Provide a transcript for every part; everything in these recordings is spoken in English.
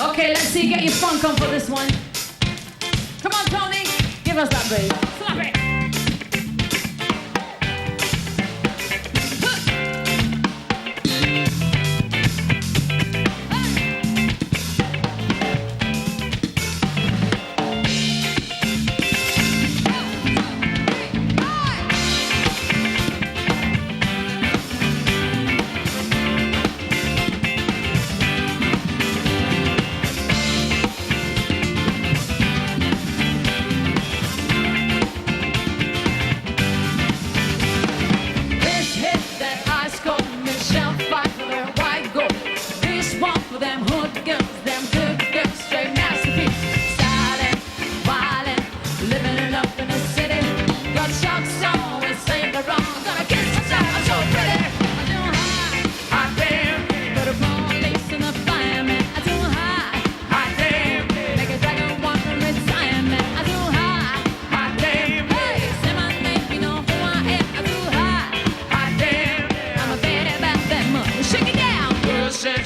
Okay, let's see, get your funk on for this one. Come on, Tony, give us that bass. Slap it.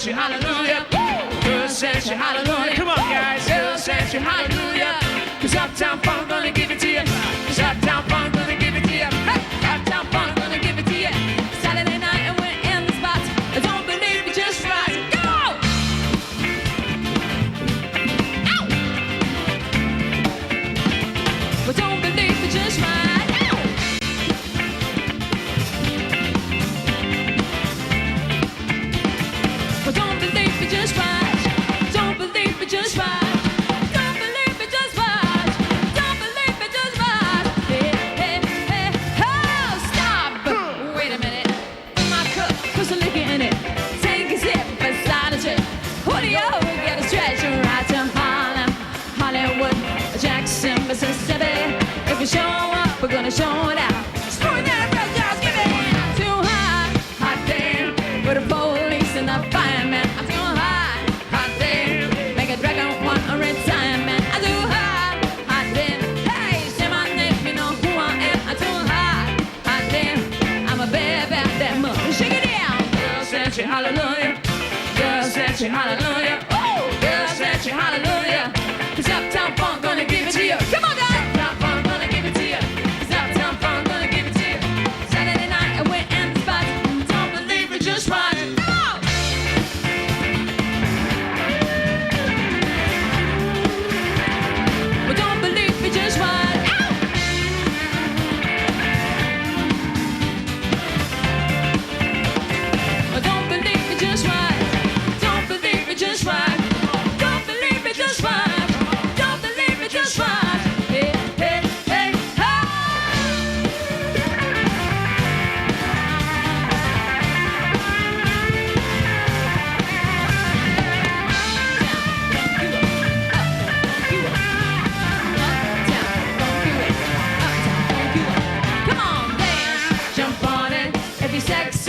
Hallelujah, girl says you hallelujah. Come on, guys, girl says you hallelujah. 'Cause Uptown Funk gonna give it to you. 'Cause Uptown Funk gonna give it to you. Hey, Uptown Funk gonna give it to you. Saturday night and we're in the spot. I don't believe it, just right. Go! Ow! But don't believe it, just right. Ow! But don't believe it, just right. Don't believe it, just right. Don't believe it, just right. Don't believe it, just right. Hey, hey, hey, oh, stop. Wait a minute. In my cup, put some liquor in it. Take a sip beside a trip. Julio, get a stretch right to Harlem, Hollywood, Jackson, Mississippi. If you show up, we're gonna show it out. Screw that, bro, just give it too high. Hot damn, with the police and the fireman. I'm too high. Hot damn, make a dragon want a retirement. I'm too high. Hot damn, hey, say my name, you know who I am. I'm too high. Hot damn, I'm a baby at that move. Shake it down. Girl said she hallelujah. Girl said she hallelujah. Oh, girl said she hallelujah. 'Cause Uptown Funk gonna give it to you. Come on, guys. Uptown Funk gonna give it to you. 'Cause Uptown Funk gonna give it to you. Saturday night and we're in the spot. Don't believe it, just right. Come on. But don't believe it, just right. Ow! But don't believe it, just right. Don't believe it, just right. Don't believe it, just right. Don't believe it, just right. Hey, hey, hey, Come on, dance, jump on it. If you're sexy,